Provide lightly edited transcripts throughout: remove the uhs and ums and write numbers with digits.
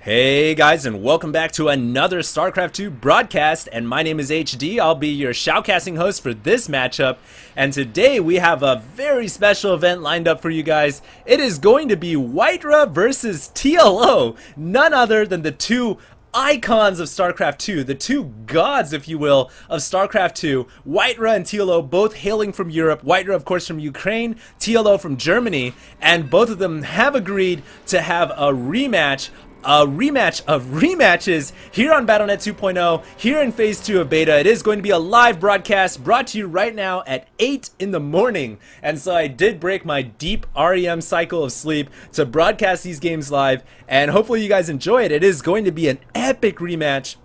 Hey guys, and welcome back to another StarCraft 2 broadcast, and my name is HD. I'll be your shoutcasting host for this matchup, and today we have a very special event lined up for you guys. It is going to be WhiteRa versus TLO, none other than the two icons of StarCraft 2, the two gods, if you will, of StarCraft 2, WhiteRa and TLO, both hailing from Europe. WhiteRa, of course, from Ukraine, TLO from Germany, and both of them have agreed to have a rematch of rematches here on Battle.net 2.0, here in Phase 2 of Beta. It is going to be a live broadcast brought to you right now at 8 in the morning. And so I did break my deep REM cycle of sleep to broadcast these games live, and hopefully you guys enjoy it. It is going to be an epic rematch,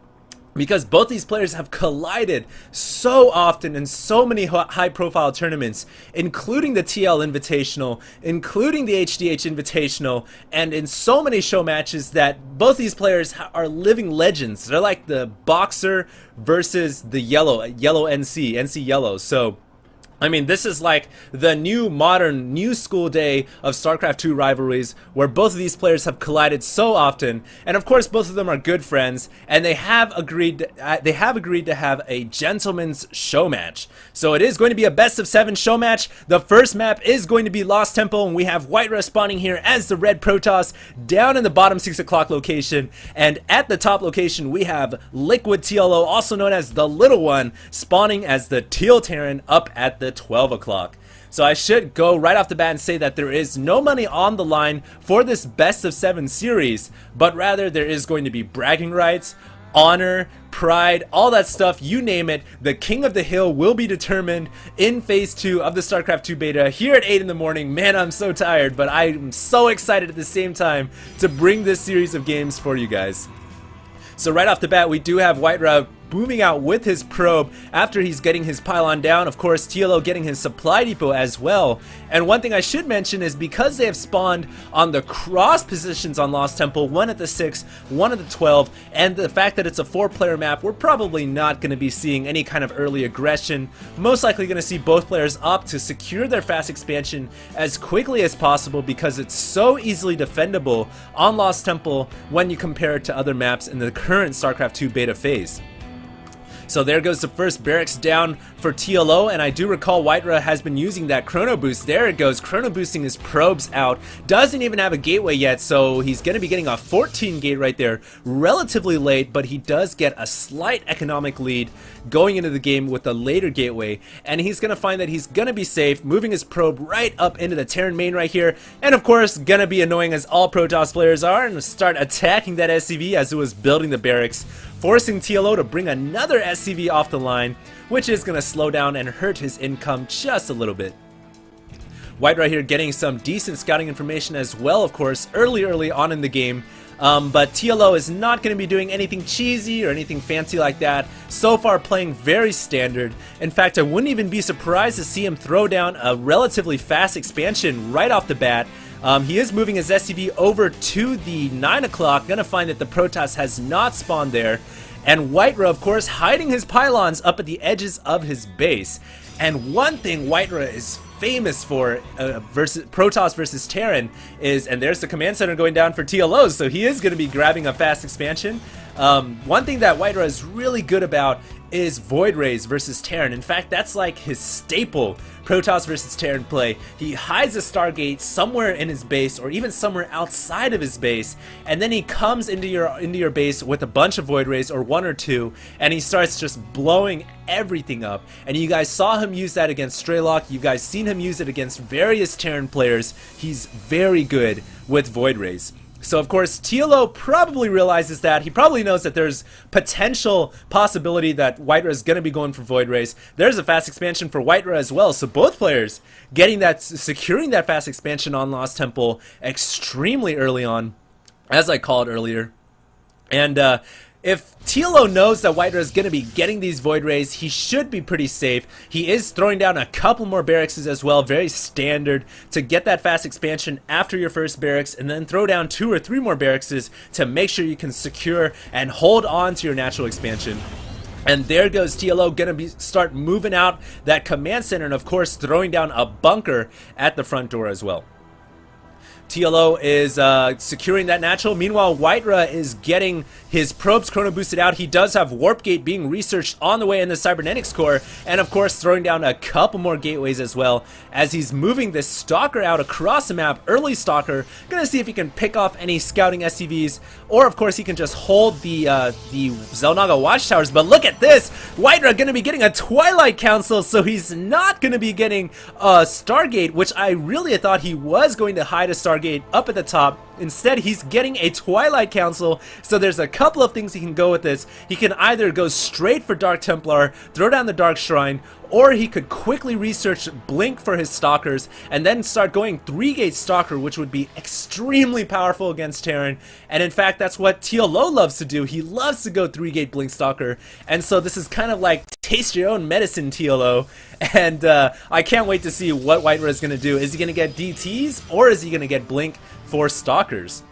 because both these players have collided so often in so many high-profile tournaments, including the TL Invitational, including the HDH Invitational, and in so many show matches that both these players are living legends. They're like the boxer versus the yellow NC yellow. So I mean, this is like the new modern, new school day of StarCraft 2 rivalries, where both of these players have collided so often, and of course both of them are good friends, and they have agreed to have a gentleman's show match. So it is going to be a best of 7 show match. The first map is going to be Lost Temple, and we have WhiteRa spawning here as the red Protoss down in the bottom 6 o'clock location, and at the top location we have Liquid TLO, also known as TheLittleOne, spawning as the Teal Terran up at the 12 o'clock. So I should go right off the bat and say that there is no money on the line for this best of 7 series, but rather there is going to be bragging rights, honor, pride, all that stuff, you name it. The king of the hill will be determined in Phase 2 of the StarCraft 2 beta here at 8 in the morning. Man, I'm so tired, but I'm so excited at the same time to bring this series of games for you guys. So right off the bat, we do have WhiteRa booming out with his probe after he's getting his pylon down. Of course, TLO getting his supply depot as well. And one thing I should mention is because they have spawned on the cross positions on Lost Temple, one at the 6, one at the 12, and the fact that it's a 4-player map, we're probably not going to be seeing any kind of early aggression. Most likely going to see both players opt to secure their fast expansion as quickly as possible, because it's so easily defendable on Lost Temple when you compare it to other maps in the current StarCraft 2 beta phase. So there goes the first barracks down for TLO, and I do recall WhiteRa has been using that chrono boost. There it goes, chrono boosting his probes out. Doesn't even have a gateway yet, so he's going to be getting a 14 gate right there relatively late, but he does get a slight economic lead going into the game with a later gateway, and he's going to find that he's going to be safe, moving his probe right up into the Terran main right here, and of course going to be annoying as all Protoss players are, and start attacking that SCV as it was building the barracks, forcing TLO to bring another SCV off the line, which is going to slow down and hurt his income just a little bit. WhiteRa here getting some decent scouting information as well, of course, early on in the game. But TLO is not going to be doing anything cheesy or anything fancy like that. So far playing very standard. In fact, I wouldn't even be surprised to see him throw down a relatively fast expansion right off the bat. He is moving his SCV over to the 9 o'clock, gonna find that the Protoss has not spawned there, and WhiteRa, of course, hiding his pylons up at the edges of his base. And one thing WhiteRa is famous for Protoss versus Terran is, and there's the command center going down for TLO, so he is going to be grabbing a fast expansion. One thing that WhiteRa is really good about is Void Rays versus Terran. In fact, that's like his staple Protoss versus Terran play. He hides a Stargate somewhere in his base or even somewhere outside of his base, and then he comes into your base with a bunch of Void Rays, or 1 or 2, and he starts just blowing everything up. And you guys saw him use that against Straylock. You guys seen him use it against various Terran players. He's very good with Void Rays. So of course TLO probably realizes that. He probably knows that there's potential possibility that WhiteRa is going to be going for Void Rays. There's a fast expansion for WhiteRa as well, so both players securing that fast expansion on Lost Temple extremely early on, as I called earlier. And if TLO knows that WhiteRa is going to be getting these Void Rays, he should be pretty safe. He is throwing down a couple more barracks as well, very standard, to get that fast expansion after your first barracks, and then throw down 2 or 3 more barracks to make sure you can secure and hold on to your natural expansion. And there goes TLO, gonna start moving out that command center, and of course throwing down a bunker at the front door as well. TLO is securing that natural. Meanwhile, WhiteRa is getting his probes chrono boosted out. He does have Warp Gate being researched on the way in the Cybernetics core, and of course throwing down a couple more gateways as well as he's moving this Stalker out across the map. Early Stalker, gonna see if he can pick off any scouting SCVs, or of course he can just hold the Xel'Naga watchtowers. But look at this, WhiteRa gonna be getting a Twilight Council, so he's not gonna be getting a Stargate, which I really thought he was going to hide a Stargate up at the top. Instead, he's getting a Twilight Council, so there's a couple of things he can go with this. He can either go straight for Dark Templar, throw down the Dark Shrine, or he could quickly research Blink for his Stalkers, and then start going 3-gate Stalker, which would be extremely powerful against Terran. And in fact, that's what TLO loves to do. He loves to go 3-gate Blink Stalker, and so this is kind of like taste your own medicine, TLO. And I can't wait to see what WhiteRa is going to do. Is he going to get DTs, or is he going to get Blink for Stalkers?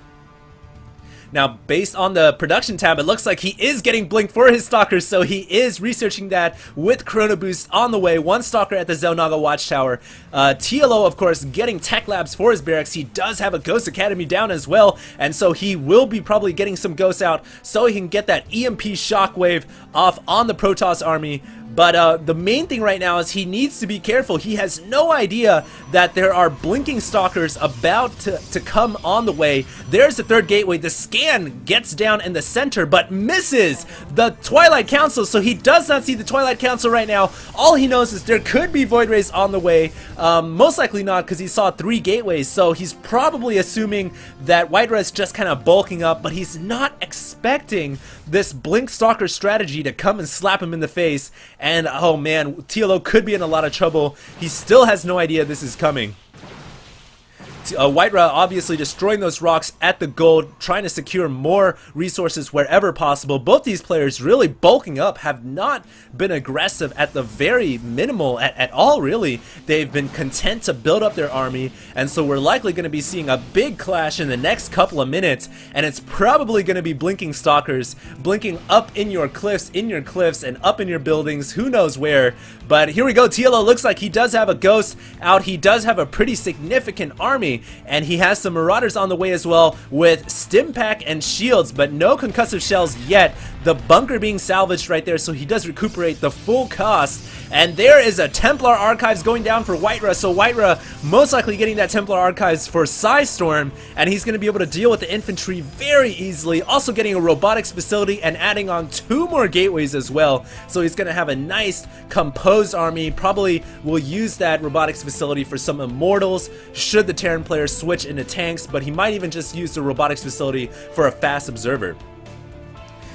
Now, based on the production tab, it looks like he is getting Blink for his Stalkers, so he is researching that with Chrono Boost on the way. One Stalker at the Xel'Naga Watchtower. TLO, of course, getting Tech Labs for his barracks. He does have a Ghost Academy down as well, and so he will be probably getting some Ghosts out so he can get that EMP Shockwave off on the Protoss army. But the main thing right now is he needs to be careful. He has no idea that there are blinking Stalkers about to come on the way. There's the third gateway. The scan gets down in the center but misses the Twilight Council, so he does not see the Twilight Council right now. All he knows is there could be Void Rays on the way. Most likely not, because he saw 3 gateways, so he's probably assuming that WhiteRa is just kind of bulking up, but he's not expecting this Blink Stalker strategy to come and slap him in the face. And oh man, TLO could be in a lot of trouble. He still has no idea this is coming. WhiteRa obviously destroying those rocks at the gold, trying to secure more resources wherever possible. Both these players really bulking up, have not been aggressive at the very minimal at all really. They've been content to build up their army, and so we're likely going to be seeing a big clash in the next couple of minutes, and it's probably going to be blinking Stalkers, blinking up in your cliffs, and up in your buildings, who knows where. But here we go, TLO looks like he does have a Ghost out. He does have a pretty significant army, and he has some Marauders on the way as well with Stim Pack and shields, but no concussive shells yet. The bunker being salvaged right there, so he does recuperate the full cost. And there is a Templar Archives going down for WhiteRa, so WhiteRa most likely getting that Templar Archives for Psystorm, and he's going to be able to deal with the infantry very easily. Also getting a robotics facility and adding on 2 more gateways as well, so he's going to have a nice composed army. Probably will use that robotics facility for some immortals should the Terran players switch into tanks, but he might even just use the robotics facility for a fast observer.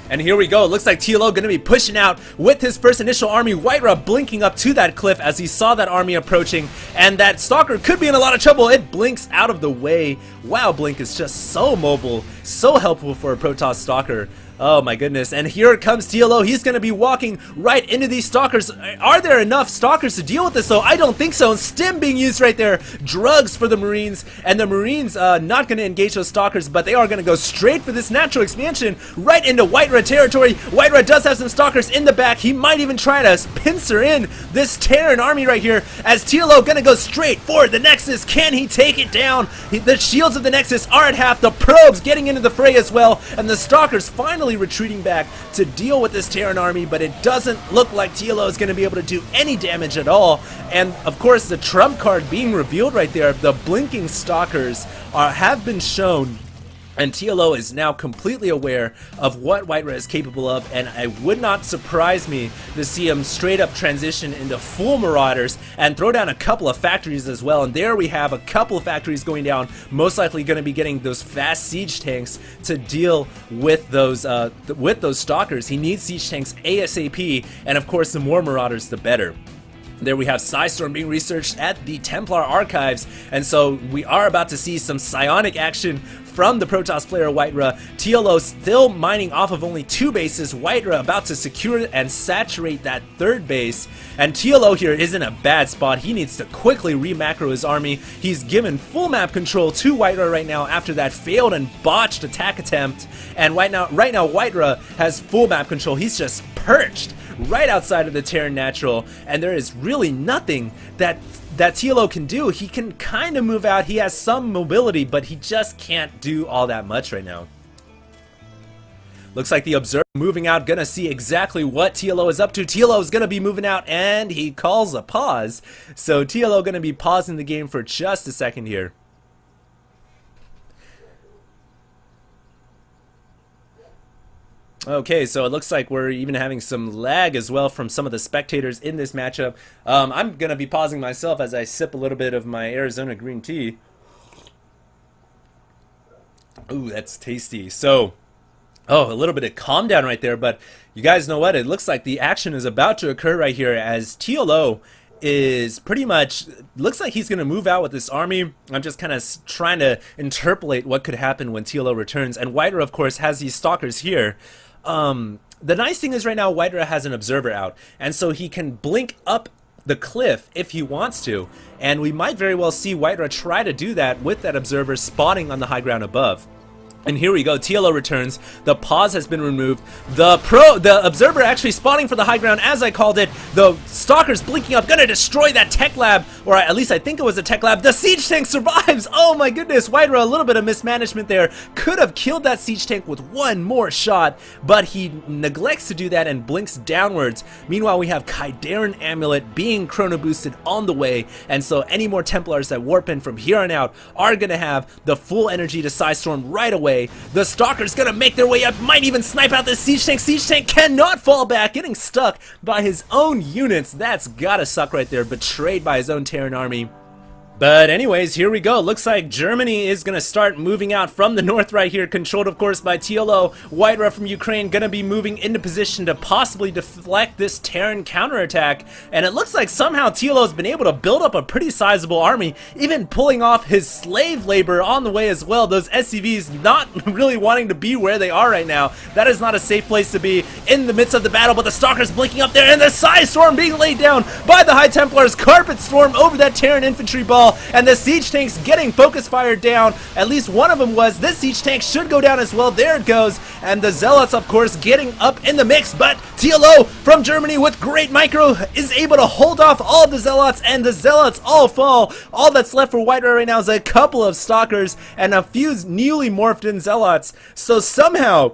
And here we go, it looks like TLO going to be pushing out with his first initial army. WhiteRa blinking up to that cliff as he saw that army approaching, and that Stalker could be in a lot of trouble. It blinks out of the way. Wow, Blink is just so mobile, so helpful for a Protoss Stalker. Oh my goodness, and here comes TLO. He's going to be walking right into these Stalkers. Are there enough Stalkers to deal with this though? I don't think so. And Stim being used right there. Drugs for the Marines, and the Marines not going to engage those Stalkers, but they are going to go straight for this natural expansion right into WhiteRa territory. WhiteRa does have some Stalkers in the back. He might even try to pincer in this Terran army right here, as TLO going to go straight for the Nexus. Can he take it down? The shields of the Nexus are at half. The probes getting into the fray as well, and the Stalkers finally retreating back to deal with this Terran army, but it doesn't look like TLO is going to be able to do any damage at all. And of course, the trump card being revealed right there, the blinking Stalkers have been shown, and TLO is now completely aware of what WhiteRa is capable of, and it would not surprise me to see him straight up transition into full Marauders and throw down a couple of factories as well. And there we have a couple of factories going down, most likely going to be getting those fast siege tanks to deal with those Stalkers. He needs siege tanks ASAP, and of course the more Marauders the better. There we have Psystorm being researched at the Templar Archives, and so we are about to see some psionic action from the Protoss player WhiteRa. TLO still mining off of only 2 bases. WhiteRa about to secure and saturate that 3rd base, and TLO here is in a bad spot. He needs to quickly re-macro his army. He's given full map control to WhiteRa right now after that failed and botched attack attempt, and right now WhiteRa has full map control. He's just perched right outside of the Terran natural, and there is really nothing that that TLO can do, he can kind of move out. He has some mobility, but he just can't do all that much right now. Looks like the Observer moving out, gonna see exactly what TLO is up to. TLO is gonna be moving out, and he calls a pause. So TLO gonna be pausing the game for just a second here. Okay, so it looks like we're even having some lag as well from some of the spectators in this matchup. I'm gonna be pausing myself as I sip a little bit of my Arizona green tea. Ooh, that's tasty. So, oh, a little bit of calm down right there, but you guys know what? It looks like the action is about to occur right here as TLO is pretty much, looks like he's going to move out with this army. I'm just kind of trying to interpolate what could happen when TLO returns. And WhiteRa, of course, has these stalkers here. The nice thing is right now WhiteRa has an Observer out, and so he can blink up the cliff if he wants to. And we might very well see WhiteRa try to do that with that Observer spotting on the high ground above. And here we go, TLO returns, the pause has been removed, the Observer actually spawning for the high ground as I called it, the Stalkers blinking up, gonna destroy that tech lab, or at least I think it was a tech lab. The siege tank survives! Oh my goodness, WhiteRa, a little bit of mismanagement there, could have killed that siege tank with one more shot, but he neglects to do that and blinks downwards. Meanwhile, we have Kaidaran Amulet being chrono boosted on the way, and so any more Templars that warp in from here on out are gonna have the full energy to Psystorm right away. The Stalker's gonna make their way up, might even snipe out this siege tank. Siege tank cannot fall back, getting stuck by his own units. That's gotta suck right there, betrayed by his own Terran army. But anyways, here we go. Looks like Germany is going to start moving out from the north right here, controlled of course by TLO. WhiteRa from Ukraine going to be moving into position to possibly deflect this Terran counterattack. And it looks like somehow TLO has been able to build up a pretty sizable army, even pulling off his slave labor on the way as well. Those SCVs not really wanting to be where they are right now. That is not a safe place to be in the midst of the battle, but the Stalkers blinking up there, and the Psystorm being laid down by the High Templars. Carpet Storm over that Terran infantry ball. And the siege tanks getting focus fired down. At least one of them was. This siege tank should go down as well. There it goes. And the Zealots, of course, getting up in the mix. But TLO from Germany with great micro is able to hold off all of the Zealots. And the Zealots all fall. All that's left for WhiteRa right now is a couple of Stalkers and a few newly morphed in Zealots. So somehow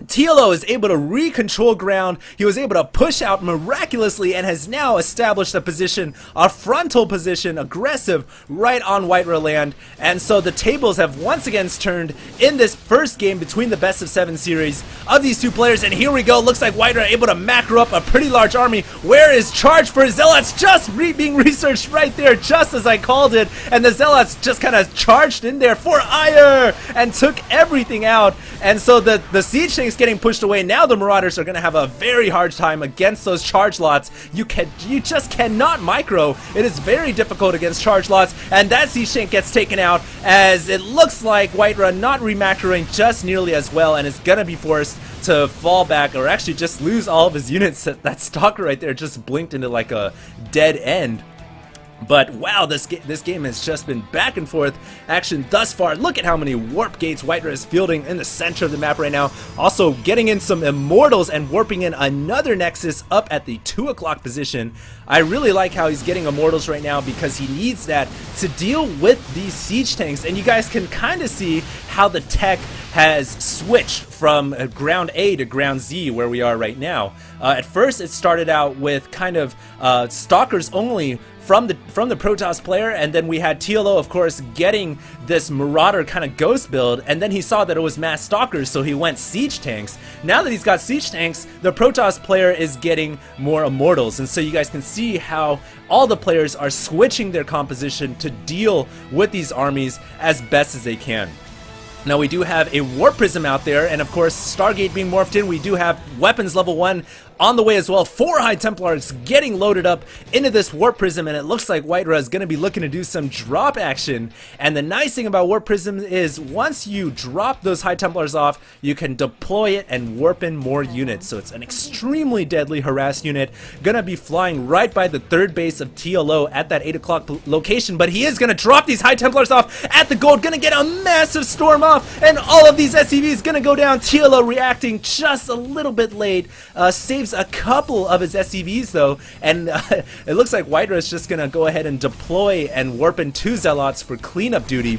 TLO is able to re-control ground. He was able to push out miraculously and has now established a position, a frontal position, aggressive, right on WhiteRa land. And so the tables have once again turned in this first game between the best of 7 series of these two players. And here we go. Looks like WhiteRa able to macro up a pretty large army. Where is charge for Zealots? Just being researched right there, just as I called it. And the Zealots just kind of charged in there for ire and took everything out. And so the siege tank is getting pushed away. Now the Marauders are going to have a very hard time against those charge lots. You just cannot micro. It is very difficult against charge lots, and that siege tank gets taken out as it looks like WhiteRa not remacroing just nearly as well and is going to be forced to fall back or actually just lose all of his units. That Stalker right there just blinked into like a dead end. But wow, this game has just been back and forth action thus far. Look at how many warp gates WhiteRa is fielding in the center of the map right now. Also getting in some Immortals and warping in another Nexus up at the 2 o'clock position. I really like how he's getting Immortals right now because he needs that to deal with these siege tanks. And you guys can kind of see how the tech has switched from ground A to ground Z where we are right now. At first it started out with kind of Stalkers only from the Protoss player, and then we had TLO, of course, getting this Marauder kind of ghost build, and then he saw that it was mass Stalkers, so he went siege tanks. Now that he's got siege tanks, the Protoss player is getting more Immortals, and so you guys can see how all the players are switching their composition to deal with these armies as best as they can. Now we do have a Warp Prism out there, and of course Stargate being morphed in. We do have weapons level 1 on the way as well. 4 High Templars getting loaded up into this Warp Prism, and it looks like WhiteRa is going to be looking to do some drop action. And the nice thing about Warp Prism is once you drop those High Templars off, you can deploy it and warp in more units. So it's an extremely deadly harass unit. Going to be flying right by the 3rd base of TLO at that 8 o'clock location, but he is going to drop these High Templars off at the gold. Going to get a massive storm off, and all of these SCVs going to go down. TLO reacting just a little bit late. Saves saves a couple of his SCVs though, and it looks like WhiteRa is just gonna go ahead and deploy and warp in 2 Zealots for cleanup duty.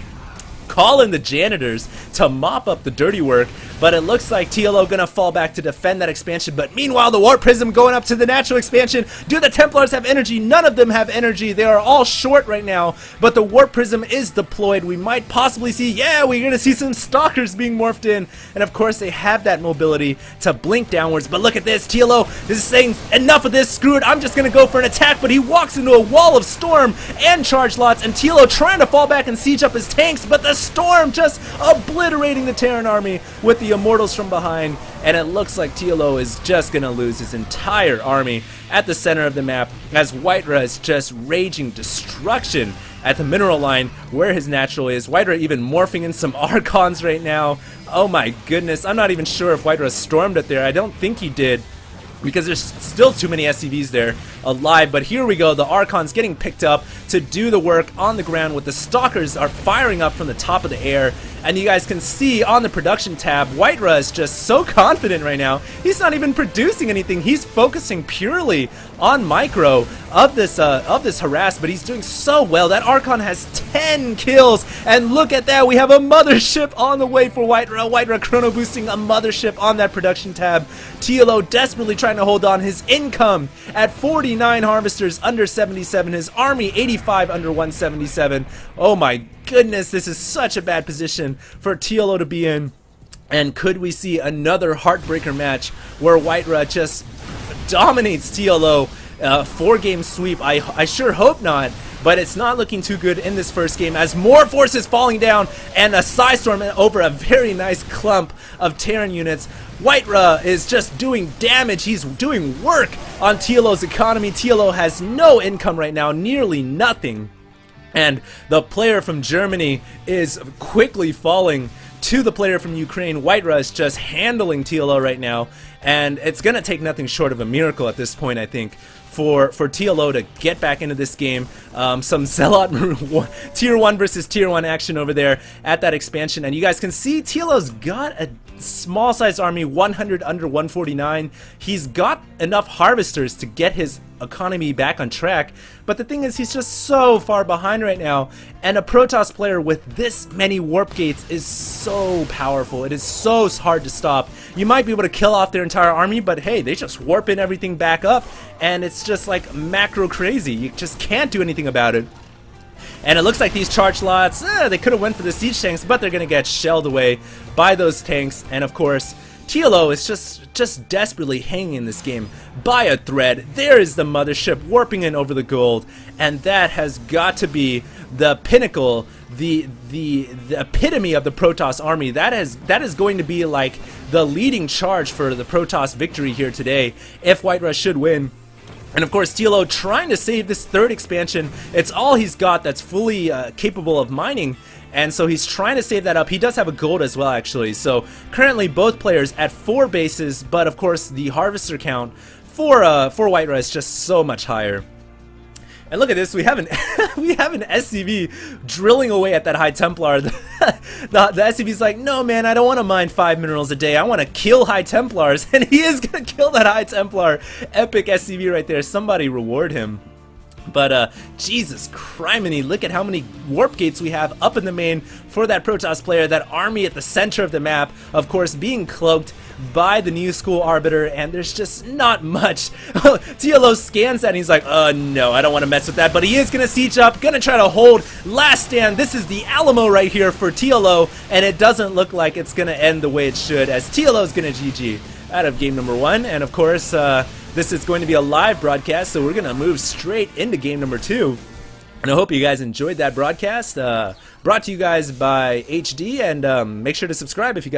Call in the janitors to mop up the dirty work, but it looks like TLO gonna fall back to defend that expansion. But meanwhile, the Warp Prism going up to the natural expansion. Do the Templars have energy? None of them have energy. They are all short right now, but the Warp Prism is deployed. We might possibly see, yeah, we're gonna see some Stalkers being morphed in, and of course they have that mobility to blink downwards. But look at this, TLO is saying, enough of this, screw it, I'm just gonna go for an attack, but he walks into a wall of storm and charge lots, and TLO trying to fall back and siege up his tanks, but the storm just obliterating the Terran army with the Immortals from behind, and it looks like TLO is just gonna lose his entire army at the center of the map as WhiteRa is just raging destruction at the mineral line where his natural is. WhiteRa even morphing in some Archons right now. Oh my goodness, I'm not even sure if WhiteRa stormed it there. I don't think he did, because there's still too many SCVs there alive. But here we go, the Archons getting picked up to do the work on the ground, with the Stalkers are firing up from the top of the air. And you guys can see on the production tab, WhiteRa is just so confident right now. He's not even producing anything. He's focusing purely on micro of this harass, but he's doing so well. That Archon has 10 kills, and look at that. We have a mothership on the way for WhiteRa. WhiteRa chrono boosting a mothership on that production tab. TLO desperately trying to hold on. His income at 49 harvesters under 77. His army 85 under 177. Oh my goodness, this is such a bad position for TLO to be in. And could we see another heartbreaker match where WhiteRa just dominates TLO? 4-game sweep? I sure hope not, but it's not looking too good in this first game as more forces falling down and a Psystorm over a very nice clump of Terran units. WhiteRa is just doing damage. He's doing work on TLO's economy. TLO has no income right now, nearly nothing. And the player from Germany is quickly falling to the player from Ukraine. WhiteRa is just handling TLO right now, and it's going to take nothing short of a miracle at this point, I think, for TLO to get back into this game. Some Zealot Tier 1 versus Tier 1 action over there at that expansion, and you guys can see TLO's got a small sized army, 100 under 149. He's got enough harvesters to get his economy back on track, but the thing is, he's just so far behind right now, and a Protoss player with this many warp gates is so powerful. It is so hard to stop. You might be able to kill off their entire army, but hey, they just warp in everything back up, and it's just like macro crazy. You just can't do anything about it. And it looks like these charge lots, they could have went for the siege tanks, but they're gonna get shelled away by those tanks. And of course, TLO is just desperately hanging in this game by a thread. There is the mothership warping in over the gold, and that has got to be the pinnacle, the epitome of the Protoss army. That is going to be like the leading charge for the Protoss victory here today if WhiteRa should win. And of course, TLO trying to save this third expansion. It's all he's got that's fully capable of mining, and so he's trying to save that up. He does have a gold as well, actually. So currently both players at 4 bases, but of course the harvester count for WhiteRa is just so much higher. And look at this, we have an we have an SCV drilling away at that High Templar. The SCV's like, no man, I don't want to mine 5 minerals a day. I want to kill High Templars, and he is gonna kill that High Templar. Epic SCV right there. Somebody reward him. But Jesus criminy, look at how many warp gates we have up in the main for that Protoss player. That army at the center of the map, of course, being cloaked by the New School Arbiter, and there's just not much. TLO scans that and he's like, no, I don't want to mess with that, but he is going to siege up, going to try to hold last stand. This is the Alamo right here for TLO, and it doesn't look like it's going to end the way it should, as TLO is going to GG out of game number 1. And of course, this is going to be a live broadcast, so we're going to move straight into game number 2. And I hope you guys enjoyed that broadcast, brought to you guys by HD, and make sure to subscribe if you guys